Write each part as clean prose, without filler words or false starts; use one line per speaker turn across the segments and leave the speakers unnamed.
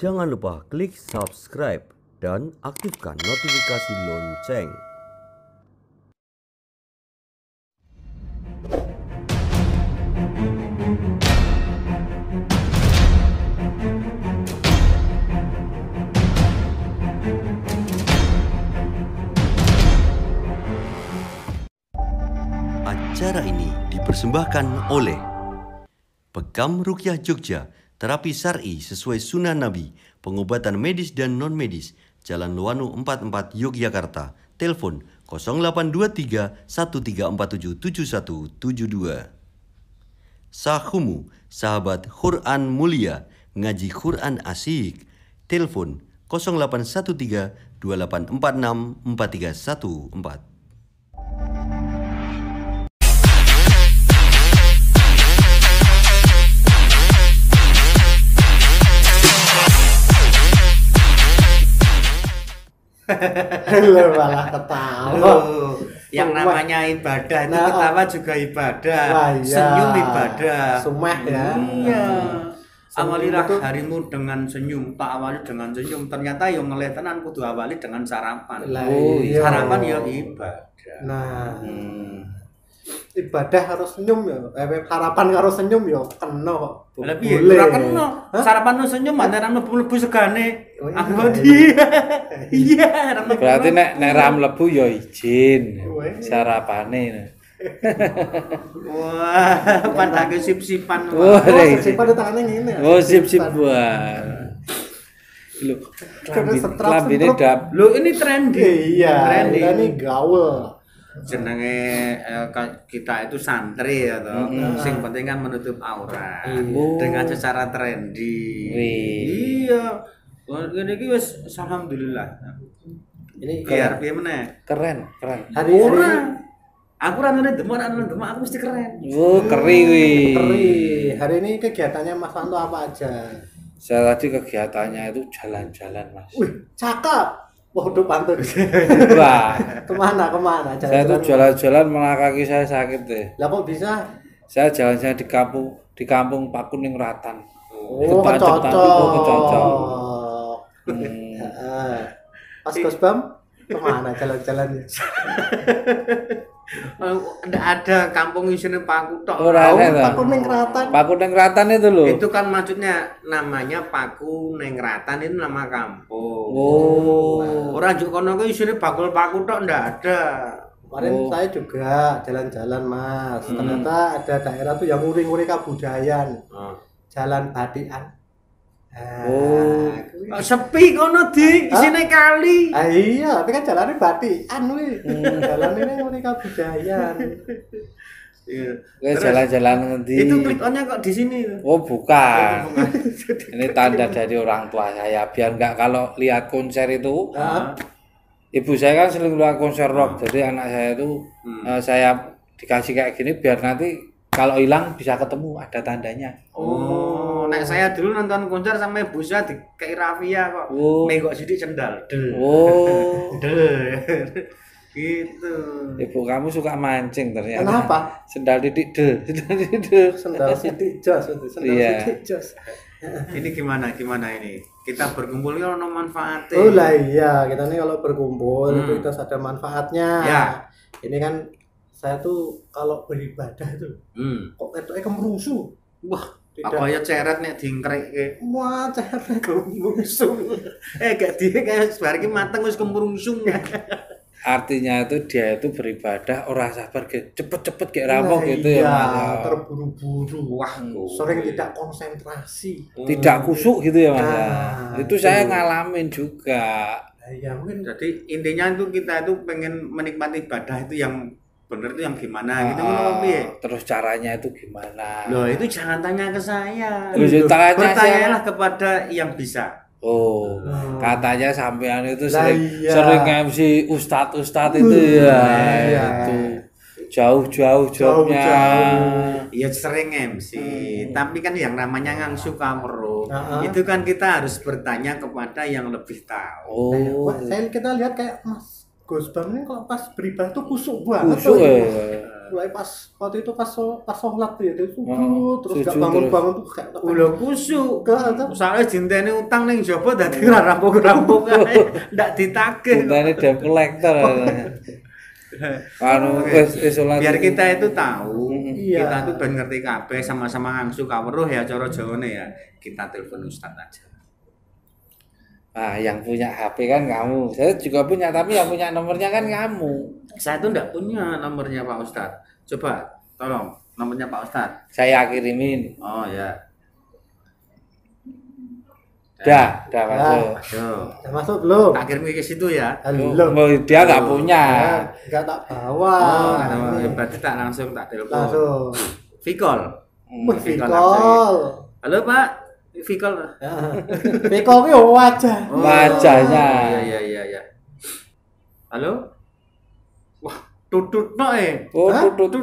Jangan lupa klik subscribe dan aktifkan notifikasi lonceng. Acara ini dipersembahkan oleh Bekam Rukyah Jogja, terapi syar'i sesuai sunnah Nabi, pengobatan medis dan non-medis, Jalan Luwanu 44 Yogyakarta, telepon 0823 1347 7172. Sahumu, sahabat Quran mulia, ngaji Quran asik, telepon 0813 2846 4314.
Lu malah ketawa.
Yang namanya ibadah itu ketawa juga ibadah.
Iya.
Senyum ibadah.
Sumeh ya.
Iya. Awalilah harimu dengan senyum, tak awali dengan senyum. Ternyata yang ngeliatenan kudu awali dengan sarapan.
Iya.
Sarapan ya ibadah.
Nah, ibadah harus senyum ya. Harapan harus senyum ya kena kok.
Lebih ora kena. Sarapan senyum mana mlebu segane. Aku dia. Iya,
berarti nek ra mlebu ya izin sarapane.
Wah, pandake sip-sipan.
Sip-sipan di tangannya ngene.
Oh, sip-sipan. Lho, lambene dap.
Lho ini trendy.
Iya,
Trendy.
ini gaul.
Jenenge kita itu santri ya toh. Sing penting kan menutup aurat dengan secara trendy. Iya. Ngene iki wis alhamdulillah.
Ini
Biar piye meneh?
Keren.
hari
Aku ra ngene demak aku mesti keren.
Oh, keri kuwi.
hari ini kegiatannya Mas Fanto apa aja?
Saya tadi kegiatannya itu jalan-jalan, Mas.
Wih, cakep. Waduh pantun.
Wah,
Kemana?
saya tuh jalan-jalan malah kaki saya sakit deh.
Lah kok bisa?
Saya jalan-jalan di kampung Pak Kuningratan.
Oh, kecocok. Pas Gosbam kemana jalan-jalannya?
Ndak ada kampung isine Paku tok.
Pak Kuningratan.
Pak Kuningratan itu loh.
Itu kan maksudnya namanya Paku Nengratan itu nama kampung.
Oh.
Ora njuk kono ku isine bakul Paku tok ndak ada.
Kemarin saya juga jalan-jalan Mas. Ternyata ada daerah tuh yang nguri-nguri kabudayan. Jalan Badian.
Sepi kono di isine kali.
Iya, tapi kan jalannya Badian wih. Jalan ini nguri kabudayan.
Iya. Jalan-jalan nanti.
Itu klik onnya kok di sini.
Oh, bukan. Ini tanda dari orang tua saya biar nggak kalau lihat konser itu. Ibu saya kan sering lihat konser rock, jadi anak saya itu saya dikasih kayak gini biar nanti kalau hilang bisa ketemu ada tandanya.
Oh, nek saya dulu nonton konser sama ibu saya di kayak Rafia kok. Megok sidik cendal.
Oh.
Gitu.
Ibu kamu suka mancing ternyata.
Kenapa?
Sendal titik
Sendal sidik jos.
Ini gimana ini? Kita berkumpul ya ono manfaatnya.
Oh lah iya, kita nih kalau berkumpul itu kita ada manfaatnya.
Ya.
Ini kan saya tuh kalau beribadah itu kok ketoknya kemerusu. Wah,
Apa ya ceret nek diengkrekke.
Wah, ceret kemerusu.
Gak kayak sebariki mateng wis kemrungsung.
Artinya itu dia itu beribadah orang sabar cepet-cepet kayak rampok gitu ya Mas.
Terburu-buru. Wah, sering tidak konsentrasi.
Tidak kusuk gitu ya Mas. Itu saya ngalamin juga.
Ya mungkin
jadi intinya itu kita itu pengen menikmati ibadah itu yang bener itu yang gimana gitu kan piye?
Terus caranya itu gimana?
Loh, itu jangan tanya ke saya.
Bertanyalah
kepada yang bisa.
Oh, katanya sampean itu sering MC ustadz itu itu jauh jobnya.
Iya sering MC, tapi kan yang namanya ngangsu kamero itu kan kita harus bertanya kepada yang lebih tahu.
Kita lihat kayak Mas Gosbam ini kalau pas beribadah tuh kusuk banget. mulai pas waktu itu pas sholat ya itu terus gak
sujud
bangun tuh kayak
udah kusuk.
Gak.
Soalnya jintene utang ning jaba dadi ora rampung-rampung ae. Ndak ditagih.
Tane debt collector. Anu wis sholat.
Biar kita itu tahu,
Iya.
kita tuh ben ngerti kabeh sama-sama ngangsu kawruh ya cara Jawane ya. Kita telepon Ustaz aja.
Ah, yang punya HP kan kamu. Saya juga punya, tapi yang punya nomornya kan kamu.
Saya tuh enggak punya nomornya Pak Ustaz. Coba tolong nomornya Pak Ustaz.
Saya kirimin.
Oh ya.
Dah masuk.
Yo.
udah masuk belum?
Tak kirim ke situ ya.
Belum.
Oh, dia nggak punya.
Enggak tak bawa.
Oh, berarti tak langsung tak telepon.
Langsung.
Vikol.
Wih,
Vikol
Vikol.
Halo Pak, Vikol.
Vikol ki wajah.
Wajahnya.
Iya. Halo? Wah, tutut no
Oh,
Hah?
tutut.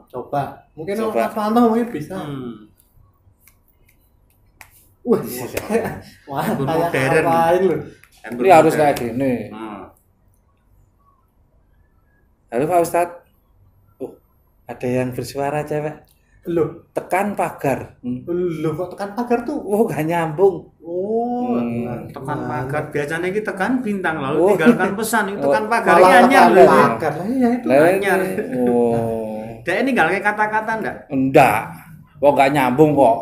Coba. Mungkin
Coba.
Mas Fanto mungkin bisa. Wah, wah,
Handphone
kayak
modern.
ngapain lu?
Ini harus kayak gini. Halo Pak Ustadz. Oh, ada yang bersuara cewek.
Loh,
Tekan pagar.
loh kok tekan pagar tuh?
Oh, gak nyambung.
Oh,
Tekan pagar biasanya kita tekan bintang lalu
Oh.
tinggalkan pesan itu tekan pagar
Malah
anyar
tekan
loh.
pagar lah ya itu.
Anyar.
Oh.
Dia ini nggak kayak kata-kata enggak?
Enggak. Kok gak nyambung kok.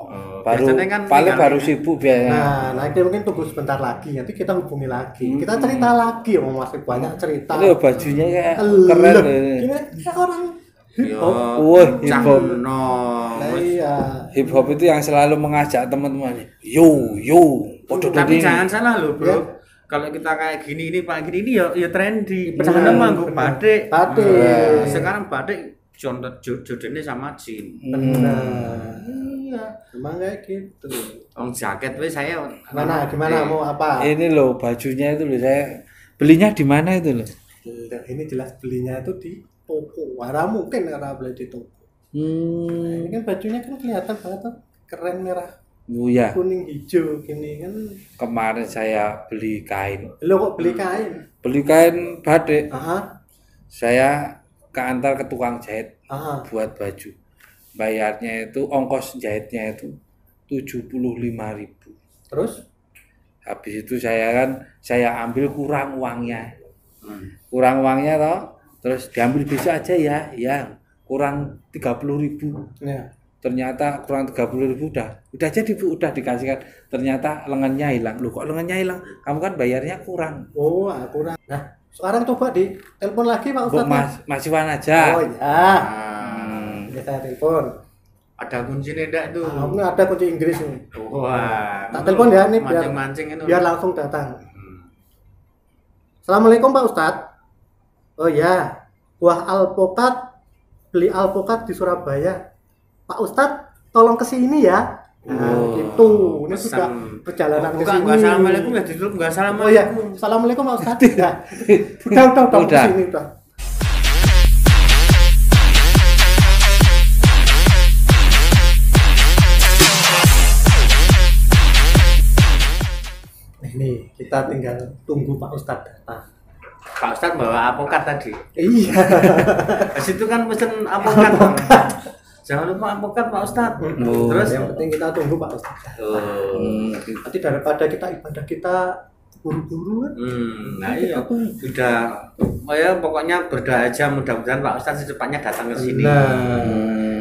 Baru
biasanya kan
paling
tinggal-
baru sibuk biasanya.
Nah, itu mungkin tunggu sebentar lagi. Nanti kita hubungi lagi. Kita cerita lagi, oh masih banyak cerita.
Ini bajunya kayak
Loh,
keren loh.
gimana kayak orang
Yo,
Wah,
cah
hip-hop.
nom.
Nah, iya.
Hip hop itu yang selalu mengajak teman-temannya. Yo. Podo
Tapi
doding.
jangan salah loh, Bro.
Ya.
Kalau kita kayak gini ini Pak gini ini ya trendy.
Benar,
Jangan manggung
benar.
batik.
Batik.
Nah, sekarang batik contoh jodohnya sama jin.
Benar.
Iya.
Emang kayak gitu.
Om jaket wes saya
Gimana mau apa?
Ini loh bajunya itu loh saya belinya di mana itu loh?
Ini jelas belinya itu di toko. Wara mungkin karena beli di toko. Ini kan bajunya kan kelihatan banget tuh. Keren merah,
Oh ya,
kuning, hijau gini kan.
kemarin saya beli kain.
Lo kok beli kain?
Beli kain batik.
Aha.
Saya keantar ke tukang jahit
Aha.
buat baju. Bayarnya itu ongkos jahitnya itu 75.000.
Terus?
Habis itu saya ambil kurang uangnya. Kurang uangnya toh, terus diambil besok aja ya, kurang 30.000.
Ya.
Ternyata kurang 30.000 udah jadi Bu, udah dikasihkan. Ternyata lengannya hilang. Loh kok lengannya hilang? Kamu kan bayarnya kurang.
Oh, kurang. Nah, sekarang coba di telepon lagi Pak
Bu,
Ustadz.
Mas Iwan aja.
Oh ya. Ya saya telepon.
Ada kuncinya enggak tuh?
Ini ada kunci Inggris nih.
Wah.
Tak telepon ya nih biar
mancing-mancing itu.
biar langsung datang. Assalamualaikum Pak Ustadz. Oh ya, buah alpukat, beli alpukat di Surabaya. Pak Ustadz, tolong ke sini ya. Nah, gitu. Ini
Pesan.
sudah perjalanan ke
Bukan,
sini.
enggak assalamualaikum ya ditutup enggak
Oh ya,
assalamualaikum.
assalamualaikum Pak Ustadz. Ya. Udah ke
Udah.
sini udah. Ini kita tinggal tunggu Pak Ustadz datang.
Pak Ustaz bawa apokat tadi.
Iya.
Di situ kan pesen apokat. Jangan lupa apokat Pak Ustaz. Terus
Yang penting kita tunggu Pak Ustadz. Nanti daripada kita ibadah kita buru-buru kan.
Nah iya, sudah, ya pokoknya berdoa aja mudah-mudahan Pak Ustaz secepatnya datang ke sini.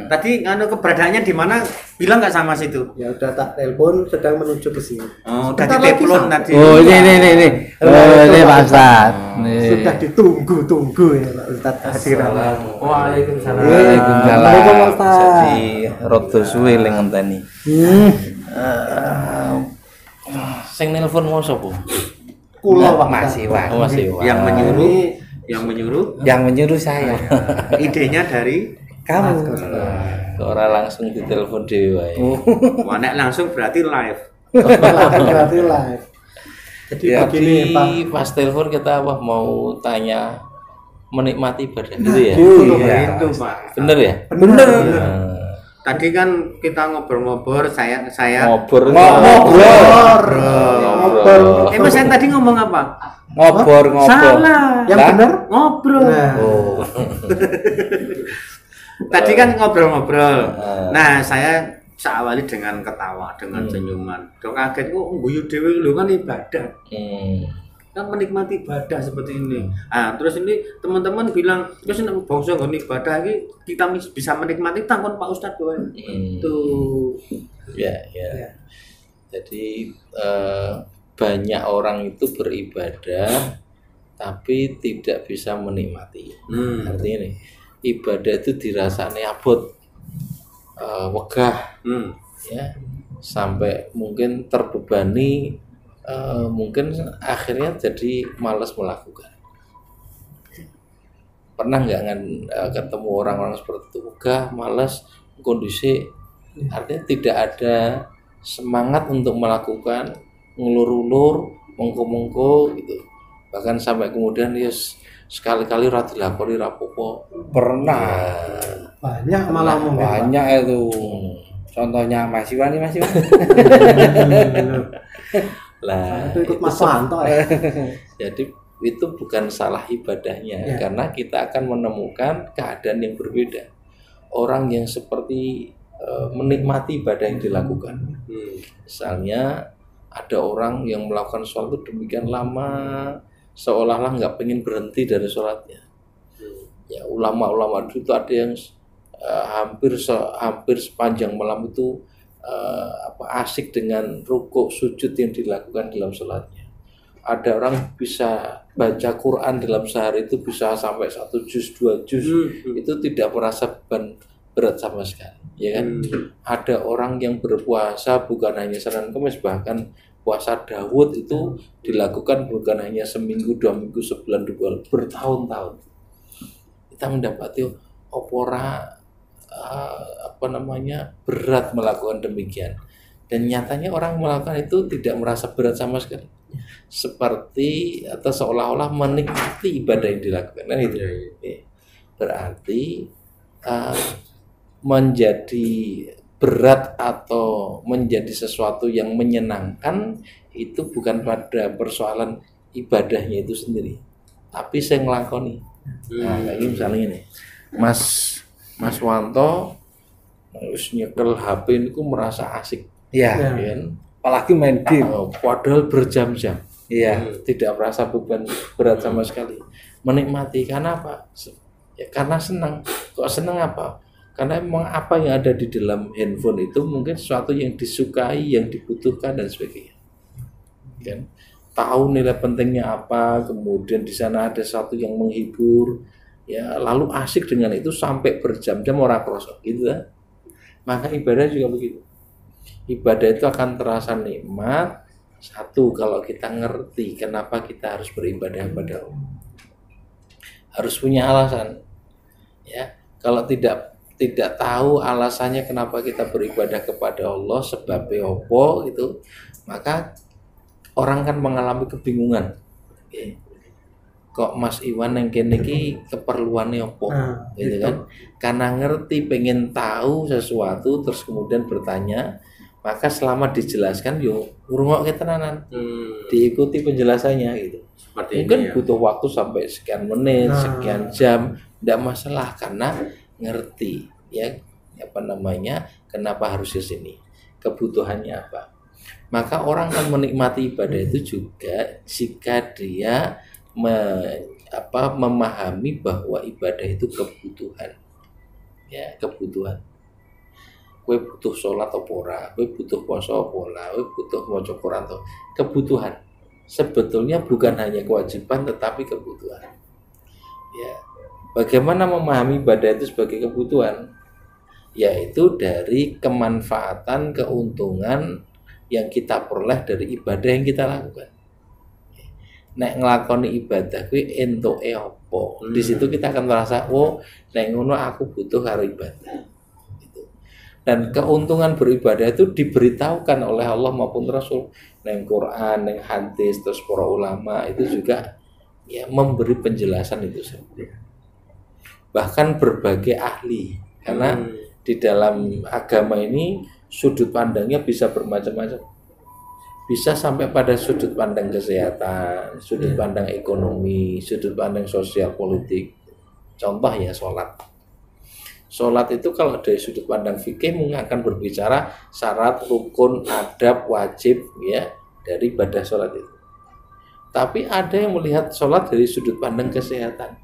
Tadi keberadaannya di mana? Bilang nggak sama situ?
Ya udah tak telepon sedang menuju ke sini.
Oh, udah
Sebentar
ditelepon
lagi
tadi.
Oh ini. Oh ini Pak Ustad.
Sudah ditunggu-tunggu ya Pak Ustadz hadiran.
Waalaikumsalam.
Waalaikumsalam.
Waalaikumsalam, Ustaz.
Jadi rodo suwe le ngenteni. Sing nelpon mau sapa?
Kulo Pak
Mas
Ustadz.
Iwan.
Oh Mas Iwan.
Yang menyuruh
Yang menyuruh saya.
idenya dari
Kamu.
Ora langsung ditelepon dhewe wae.
Wah, nek langsung berarti live.
Berarti live. Jadi
Ya,
begini Pak.
Tapi pas telepon kita mau tanya menikmati ibadah gitu ya.
Iya.
Itu Pak.
Bener ya?
Bener.
Tadi kan kita ngobrol-ngobrol, saya
Ngobrol.
Ngobrol.
Mas saya tadi ngomong apa?
Ngobrol.
Salah.
Yang
Lah?
benar
Ngobrol.
Nah,
Oh.
Tadi kan ngobrol-ngobrol. Nah, saya awali dengan ketawa, dengan senyuman. Dok kaget kok guyu dhewe lho kan ibadah. Kan menikmati ibadah seperti ini. Terus ini teman-teman bilang, terus nek bangsa nggon ibadah iki kita bisa menikmati tangkon Pak Ustadz doang. Tuh.
Ya. Jadi banyak orang itu beribadah tapi tidak bisa menikmati. Artinya nih, ibadah itu dirasani abot, wegah, ya, sampai mungkin terbebani, mungkin akhirnya jadi malas melakukan. Pernah nggak ketemu orang-orang seperti itu, wegah, malas, kondisi, artinya tidak ada semangat untuk melakukan, ngelur-ulur, mengko-mengko gitu. Bahkan sampai kemudian sekali-kali ra dilakoni rapopo.
Pernah.
Banyak malah mungkin.
Banyak itu. Contohnya Mas Iwan nih, Mas Iwan.
Lah,
Itu ikut Mas Wanto ya.
jadi itu bukan salah ibadahnya, karena kita akan menemukan keadaan yang berbeda. Orang yang seperti menikmati ibadah yang dilakukan. Misalnya ada orang yang melakukan sholat itu demikian lama, seolah-olah nggak pengen berhenti dari sholatnya. Ya, ulama-ulama itu ada yang hampir sepanjang malam itu asik dengan rukuk sujud yang dilakukan dalam sholatnya. Ada orang bisa baca Quran dalam sehari itu bisa sampai 1 juz, 2 juz, itu tidak merasa berat sama sekali, ya kan? Ada orang yang berpuasa bukan hanya Senin Kamis, bahkan puasa Daud itu dilakukan bukan hanya seminggu, 2 minggu, sebulan, 2 bulan, bertahun-tahun. Kita mendapati opora berat melakukan demikian, dan nyatanya orang melakukan itu tidak merasa berat sama sekali, seperti atau seolah-olah menikmati ibadah yang dilakukan. Nah, itu berarti menjadi berat atau menjadi sesuatu yang menyenangkan itu bukan pada persoalan ibadahnya itu sendiri, tapi saya ngelakoni. Nah, kayak gini misalnya ini, Mas Wanto harus nyekel HP itu merasa asik,
Iya.
kan?
Apalagi main game.
Padahal berjam-jam, tidak merasa beban berat sama sekali, menikmati. Karena apa? Ya karena senang. Kok senang apa? Karena memang apa yang ada di dalam handphone itu mungkin sesuatu yang disukai, yang dibutuhkan dan sebagainya. Kan? Tahu nilai pentingnya apa, kemudian di sana ada sesuatu yang menghibur, ya lalu asik dengan itu sampai berjam-jam ora krasa, gitu kan? Maka ibadah juga begitu. Ibadah itu akan terasa nikmat satu kalau kita ngerti kenapa kita harus beribadah kepada Allah. Harus punya alasan. Ya, kalau tidak tahu alasannya kenapa kita beribadah kepada Allah, sebabnya apa gitu, maka orang kan mengalami kebingungan. Oke. Kok Mas Iwan yang kene iki keperluannya apa? Gitu kan? Karena ngerti, pengen tahu sesuatu terus kemudian bertanya, maka selama dijelaskan yo ngrungokke tenanan. Diikuti penjelasannya gitu.
Seperti
Mungkin
ini, ya.
butuh waktu sampai sekian menit, sekian jam, tidak masalah karena ngerti ya kenapa harus ke sini, kebutuhannya apa. Maka orang kan menikmati ibadah itu juga jika dia memahami bahwa ibadah itu kebutuhan, ya kebutuhan. Kowe butuh sholat apa ora, kowe butuh puasa apa ora, kowe butuh maca Quran atau kebutuhan. Sebetulnya bukan hanya kewajiban tetapi kebutuhan. Ya, bagaimana memahami ibadah itu sebagai kebutuhan? Yaitu dari kemanfaatan, keuntungan yang kita peroleh dari ibadah yang kita lakukan. Nek nglakoni ibadah kuwi entuke apa? Di situ kita akan merasa, oh, nek ngono aku butuh karo ibadah. Gitu. Dan keuntungan beribadah itu diberitahukan oleh Allah maupun Rasul. Neng Quran, neng hadis, terus para ulama itu juga ya memberi penjelasan itu sendiri. Bahkan berbagai ahli, karena di dalam agama ini sudut pandangnya bisa bermacam-macam. Bisa sampai pada sudut pandang kesehatan, sudut pandang ekonomi, sudut pandang sosial politik. Contoh ya sholat. sholat itu kalau dari sudut pandang fikih mungkin akan berbicara syarat, rukun, adab, wajib ya dari ibadah sholat itu. Tapi ada yang melihat sholat dari sudut pandang kesehatan,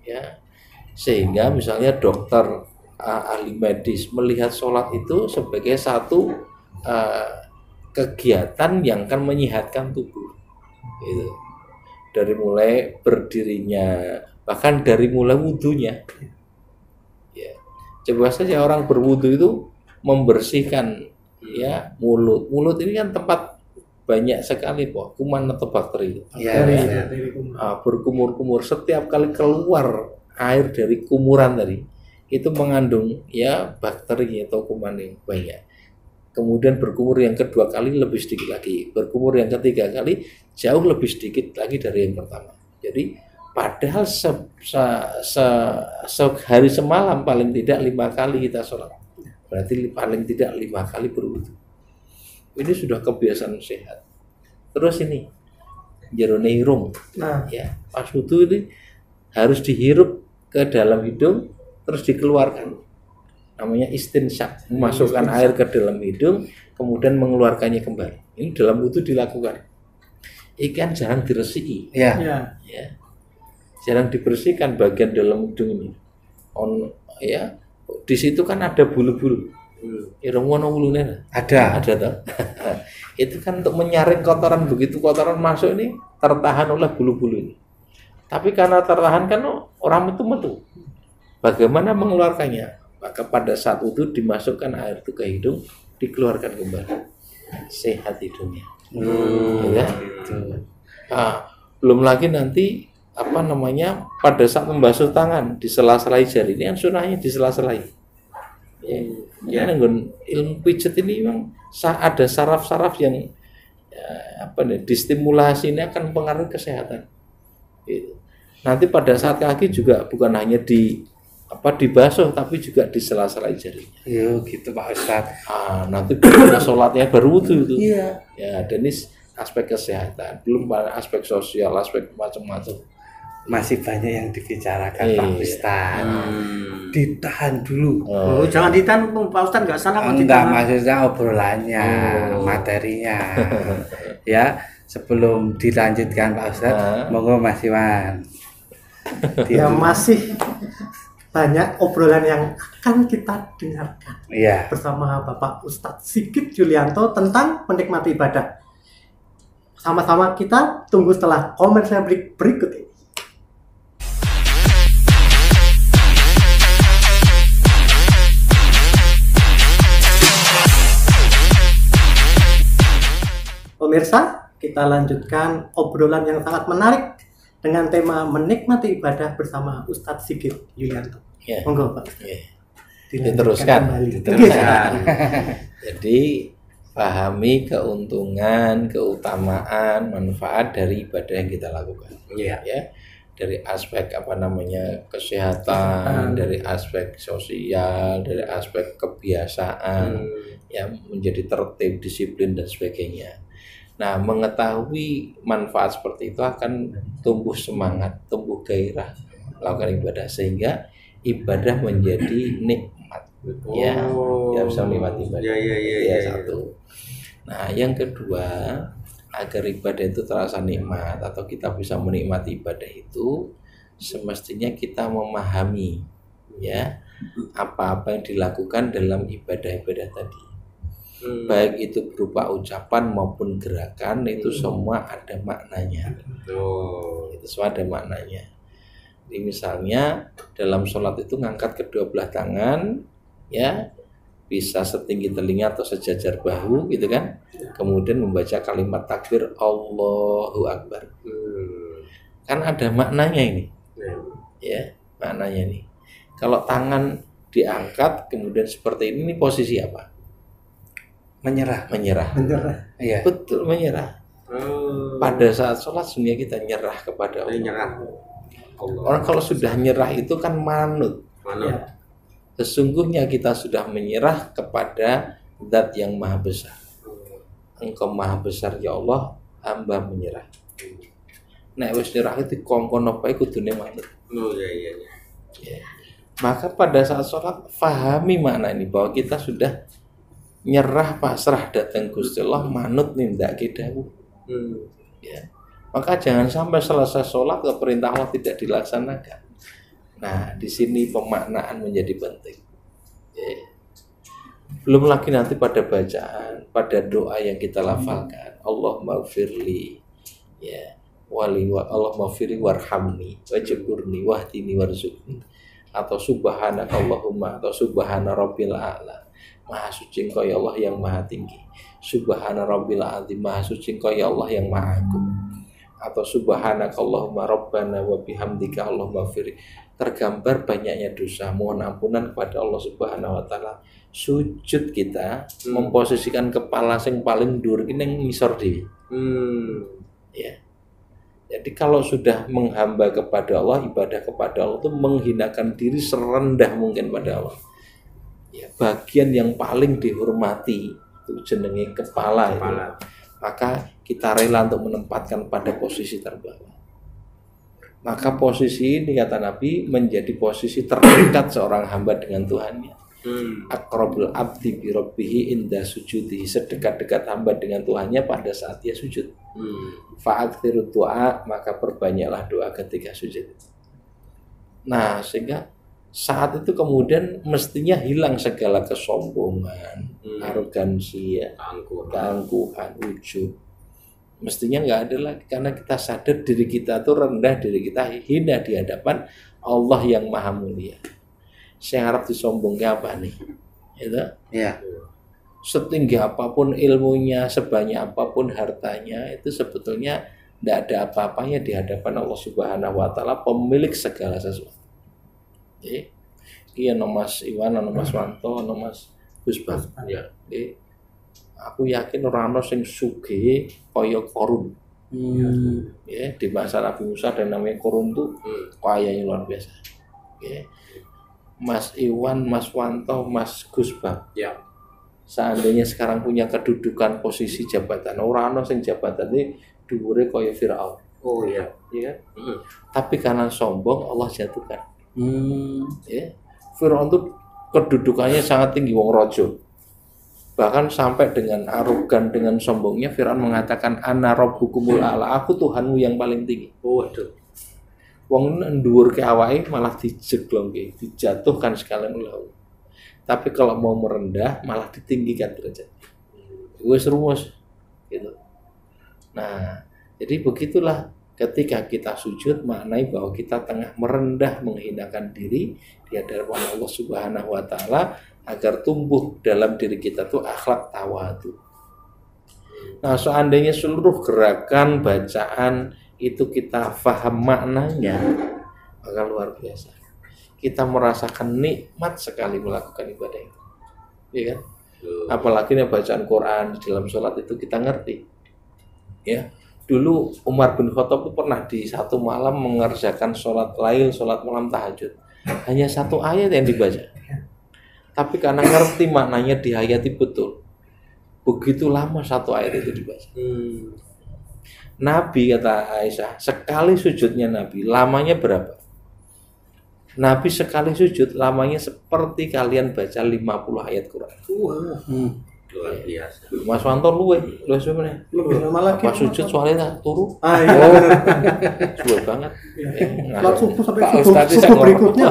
ya, sehingga misalnya dokter, ahli medis melihat sholat itu sebagai satu kegiatan yang akan menyehatkan tubuh, gitu. Dari mulai berdirinya, bahkan dari mulai wudhunya. Ya, coba saja orang berwudhu itu membersihkan ya mulut ini kan tempat banyak sekali kuman atau bakteri. Berkumur-kumur, setiap kali keluar air dari kumuran tadi itu mengandung ya bakteri atau kuman yang banyak. Kemudian berkumur yang kedua kali lebih sedikit lagi, berkumur yang ketiga kali jauh lebih sedikit lagi dari yang pertama. Jadi padahal sehari semalam paling tidak 5 kali kita sholat, berarti paling tidak 5 kali berwudu. Ini sudah kebiasaan sehat. Terus ini jerone irung, ya pas wudu ini harus dihirup ke dalam hidung terus dikeluarkan. Namanya istinsyak, memasukkan air ke dalam hidung kemudian mengeluarkannya kembali. Ini dalam wudu dilakukan. Ikan jarang diresiki, ya. Jarang dibersihkan bagian dalam hidung ini. Ya, di situ kan ada bulu-bulu. Irung wono wulune ada toh. Itu kan untuk menyaring kotoran, begitu kotoran masuk ini tertahan oleh bulu-bulu ini. Tapi karena tertahan kan orang metu-metu. Bagaimana mengeluarkannya? Maka pada saat itu dimasukkan air itu ke hidung, dikeluarkan kembali. Sehat hidungnya. Ya. Belum lagi nanti pada saat membasuh tangan di sela-sela jari, ini kan sunahnya di sela-sela. Ya, ilmu pijet ini memang ada saraf-saraf yang distimulasi, ini akan mempengaruhi kesehatan. Gitu. Nanti pada saat kaki juga bukan hanya dibasuh tapi juga di sela-sela jarinya.
Yo gitu Pak Ustadz.
Nanti sholatnya baru wudu itu. Iya. Ya, dan ini aspek kesehatan, belum aspek sosial, aspek macam-macam.
Masih banyak yang dibicarakan Pak Ustadz. Ditahan dulu.
Jangan ditahan Pak Ustadz, nggak salah kok
ditahan. Maksudnya obrolannya, materinya. Ya, sebelum dilanjutkan Pak Ustadz, monggo Mas Iwan.
Ya masih banyak obrolan yang akan kita dengarkan bersama Bapak Ustadz Sigit Yulianto tentang menikmati ibadah. Sama-sama kita tunggu setelah komersial break berikut ini. Pemirsa, kita lanjutkan obrolan yang sangat menarik dengan tema menikmati ibadah bersama Ustadz Sigit Yulianto. Monggo Pak.
Diteruskan. Jadi pahami keuntungan, keutamaan, manfaat dari ibadah yang kita lakukan. Ya, dari aspek kesehatan, dari aspek sosial, dari aspek kebiasaan, menjadi tertib, disiplin dan sebagainya. Nah, mengetahui manfaat seperti itu akan tumbuh semangat, tumbuh gairah melakukan ibadah sehingga ibadah menjadi nikmat. Ya bisa menikmati ibadah. Satu. Nah, yang kedua, agar ibadah itu terasa nikmat atau kita bisa menikmati ibadah itu, semestinya kita memahami apa-apa yang dilakukan dalam ibadah-ibadah tadi. Baik itu berupa ucapan maupun gerakan, itu semua ada maknanya. Itu semua ada maknanya. Jadi misalnya dalam sholat itu ngangkat kedua belah tangan, bisa setinggi telinga atau sejajar bahu, gitu kan? Kemudian membaca kalimat takbir Allahu Akbar. Kan ada maknanya ini, maknanya nih. Kalau tangan diangkat kemudian seperti ini posisi apa? Menyerah. Iya. Betul, menyerah. Pada saat sholat sebenarnya kita nyerah kepada Allah. Orang kalau sudah nyerah itu kan manut. Sesungguhnya kita sudah menyerah kepada Zat yang Maha Besar. Engkau Maha Besar ya Allah, hamba menyerah. Nek wis nyerah itu kongkon apa kudune manut. Maka pada saat sholat fahami makna ini, bahwa kita sudah nyerah pasrah datang Gusti Allah, manut nindak dawuh. Ya. Maka jangan sampai selesai sholat ke perintah Allah tidak dilaksanakan. Nah, di sini pemaknaan menjadi penting. Ya. Belum lagi nanti pada bacaan, pada doa yang kita lafalkan, Allahumma firli, ya, Allahumma firli warhamni, wajburni, wahdini warzuqni, atau subhanaka Allahumma, atau subhana rabbil a'la, maha suci engkau ya Allah yang maha tinggi, subhana rabbil azim, maha suci engkau ya Allah yang maha agung, atau subhanaka Allahumma rabbana wa bihamdika Allahumma firli. Tergambar banyaknya dosa, mohon ampunan kepada Allah Subhanahu wa taala. Sujud kita memposisikan kepala sing paling dhuwur ki ning ngisor dhewe. Ya. Jadi kalau sudah menghamba kepada Allah, ibadah kepada Allah itu menghinakan diri serendah mungkin pada Allah. Ya, bagian yang paling dihormati itu jenenge kepala. Itu. Maka kita rela untuk menempatkan pada posisi terbawah. Maka posisi ini kata Nabi menjadi posisi terdekat seorang hamba dengan Tuhannya. Aqrabul abdi bi rabbih inda sujudi, sedekat-dekat hamba dengan Tuhannya pada saat dia sujud. Fa'aktsiru du'a, maka perbanyaklah doa ketika sujud. Nah, sehingga saat itu kemudian mestinya hilang segala kesombongan, arogansi, ya, keangkuhan, ujub. Mestinya nggak ada lagi, karena kita sadar diri kita tuh rendah, diri kita hina di hadapan Allah yang maha mulia. Saya harap disombongnya apa nih? Itu? Ya. Setinggi apapun ilmunya, sebanyak apapun hartanya, itu sebetulnya tidak ada apa-apanya di hadapan Allah Subhanahu wa taala, pemilik segala sesuatu. Iya, Mas Iwan, Mas Wanto, Mas Gusbah. Ya. Aku yakin orang sing sugih kaya Korun. Ya, di masa Nabi Musa dan namanya Korun tuh kayanya luar biasa. Ya. Mas Iwan, Mas Wanto, Mas Gusbah. Ya. Seandainya sekarang punya kedudukan posisi jabatan, orang sing jabatan ini dhuwure kaya Firaun. Oh iya, iya. Tapi karena sombong Allah jatuhkan. Ya. Firaun tuh kedudukannya sangat tinggi, wong raja. Bahkan sampai dengan arogan, dengan sombongnya Firaun mengatakan ana rabbukumul a'la, aku Tuhanmu yang paling tinggi. Waduh. Wong nduwur ke awake malah dijeglongke, dijatuhkan sekalian oleh Allah. Tapi kalau mau merendah malah ditinggikan derajat. Wis rumus gitu. Nah, jadi begitulah ketika kita sujud maknai bahwa kita tengah merendah, menghinakan diri di hadapan Allah Subhanahu wa taala, agar tumbuh dalam diri kita tuh akhlak tawadu. Nah, seandainya seluruh gerakan bacaan itu kita paham maknanya, maka luar biasa. Kita merasakan nikmat sekali melakukan ibadah itu. Iya kan? Apalagi nih bacaan Quran di dalam sholat itu kita ngerti. Ya. Dulu Umar bin Khattab itu pernah di satu malam mengerjakan sholat lail, sholat malam tahajud. Hanya satu ayat yang dibaca. Tapi karena ngerti maknanya dihayati betul, begitu lama satu ayat itu dibaca. Nabi, kata Aisyah, sekali sujudnya Nabi lamanya berapa? Nabi sekali sujud lamanya seperti kalian baca 50 ayat Quran. Luar biasa. Mas Wanto luwe sebenarnya. Lebih lama lagi. Pas sujud soalnya turu. Ah iya. Oh. Suwe banget. Sholat subuh sampai subuh berikutnya.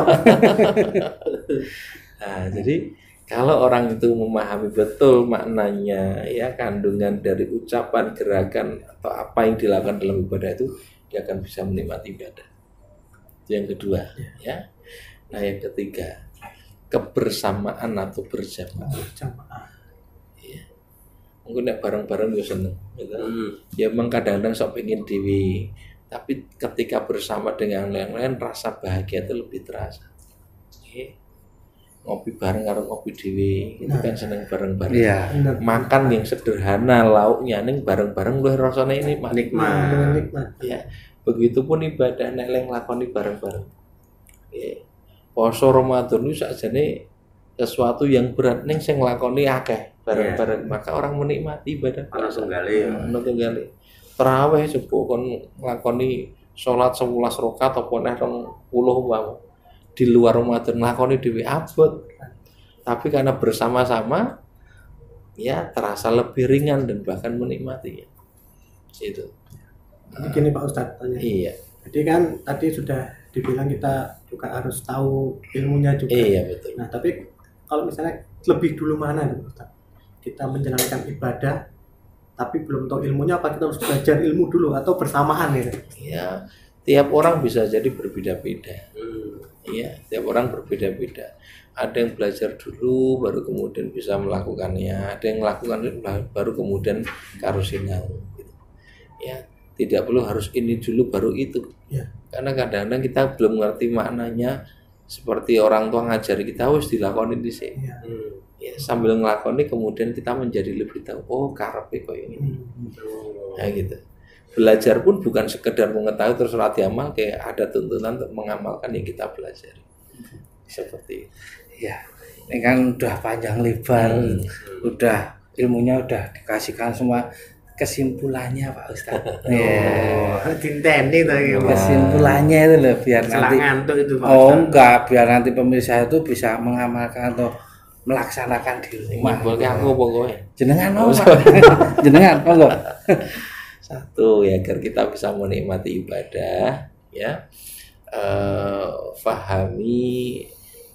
Nah, jadi kalau orang itu memahami betul maknanya, ya, kandungan dari ucapan, gerakan atau apa yang dilakukan dalam ibadah itu, dia akan bisa menikmati ibadah. Itu yang kedua, ya. Nah, yang ketiga, kebersamaan atau berjamaah. Ya. Mungkin bareng-bareng juga seneng, gitu. Ya memang kadang-kadang sok pengen dewi, tapi ketika bersama dengan yang lain rasa bahagia itu lebih terasa. Ya. Ngopi bareng karo ngopi dhewe itu kan seneng bareng-bareng. Iya. Makan yang sederhana lauknya ning bareng-bareng luwih rasane ini nikmat. Ya. Begitupun ibadah nek leng lakoni bareng-bareng. Ya. Poso Ramadan itu sakjane sesuatu yang berat ning sing lakoni akeh bareng-bareng, maka orang menikmati ibadah ana tunggale. Tarawih coba kon nglakoni salat 11 rakaat apa neh 20 wae. di luar Ramadan nglakoni dhewe abot. Tapi karena bersama-sama ya terasa lebih ringan dan bahkan menikmatinya. Itu.
Begini Pak Ustadz tanya.
Iya.
Jadi kan tadi sudah dibilang kita juga harus tahu ilmunya juga.
Iya betul.
Nah tapi kalau misalnya lebih dulu mana nih Ustadz? Kita menjalankan ibadah tapi belum tahu ilmunya, apa kita harus belajar ilmu dulu atau bersamaan gitu?
Ya, tiap orang bisa jadi berbeda-beda. Iya, tiap orang berbeda-beda. Ada yang belajar dulu baru kemudian bisa melakukannya, ada yang melakukan baru kemudian karusinau gitu. Ya, tidak perlu harus ini dulu baru itu.
Ya.
Karena kadang-kadang kita belum ngerti maknanya, seperti orang tua ngajari kita harus dilakoni di sini.
Ya.
Ya, sambil ngelakoni kemudian kita menjadi lebih tahu, oh karepe koyo ini. Nah gitu. Belajar pun bukan sekedar mengetahui terus ora diamal, kayak ada tuntunan untuk mengamalkan yang kita pelajari. Seperti itu.
Ya, ini kan udah panjang lebar, udah ilmunya udah dikasihkan semua. Kesimpulannya Pak Ustadz.
Dinteni tuh.
Kesimpulannya itu loh biar nanti
ngantuk itu Pak
oh
Ustadz.
enggak, biar nanti pemirsa itu bisa mengamalkan atau melaksanakan di rumah.
Boleh aku pokoknya.
Jenengan apa? Jenengan monggo.
Satu ya, agar kita bisa menikmati ibadah ya, fahami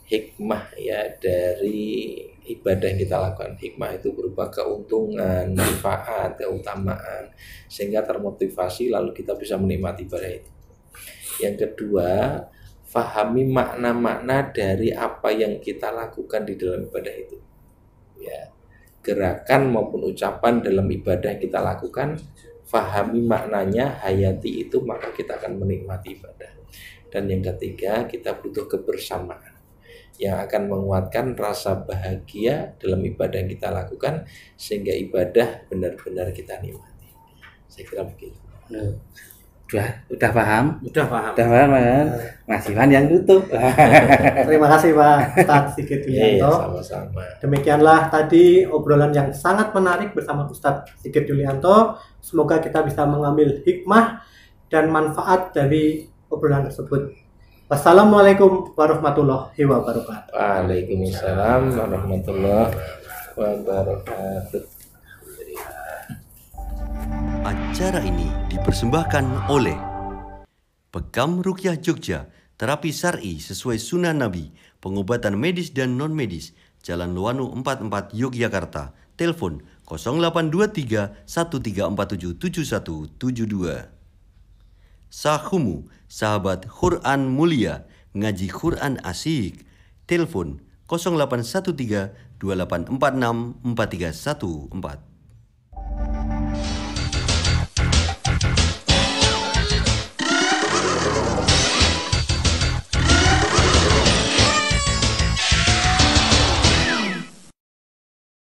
hikmah ya dari ibadah yang kita lakukan. Hikmah itu berupa keuntungan, manfaat, keutamaan, sehingga termotivasi lalu kita bisa menikmati ibadah itu. Yang kedua, fahami makna-makna dari apa yang kita lakukan di dalam ibadah itu. Ya, gerakan maupun ucapan dalam ibadah yang kita lakukan, fahami maknanya, hayati itu, maka kita akan menikmati ibadah. Dan yang ketiga, kita butuh kebersamaan yang akan menguatkan rasa bahagia dalam ibadah yang kita lakukan, sehingga ibadah benar-benar kita nikmati. Saya kira begitu.
Udah paham?
Udah paham
kan? Mas Iwan yang tutup.
Terima kasih Pak Ustadz Sigit
Iya,
Yulianto.
sama-sama.
Demikianlah tadi obrolan yang sangat menarik bersama Ustadz Sigit Yulianto. Semoga kita bisa mengambil hikmah dan manfaat dari obrolan tersebut. Wassalamualaikum warahmatullahi wabarakatuh.
Waalaikumsalam warahmatullahi wabarakatuh.
Acara ini dipersembahkan oleh Pekam Rukyah Jogja, terapi syar'i sesuai sunnah Nabi, pengobatan medis dan non-medis, Jalan Luwanu 44 Yogyakarta, telepon 0823 1347 7172. Sahumu, sahabat Quran mulia, ngaji Quran asik, telepon 0813 2846 4314.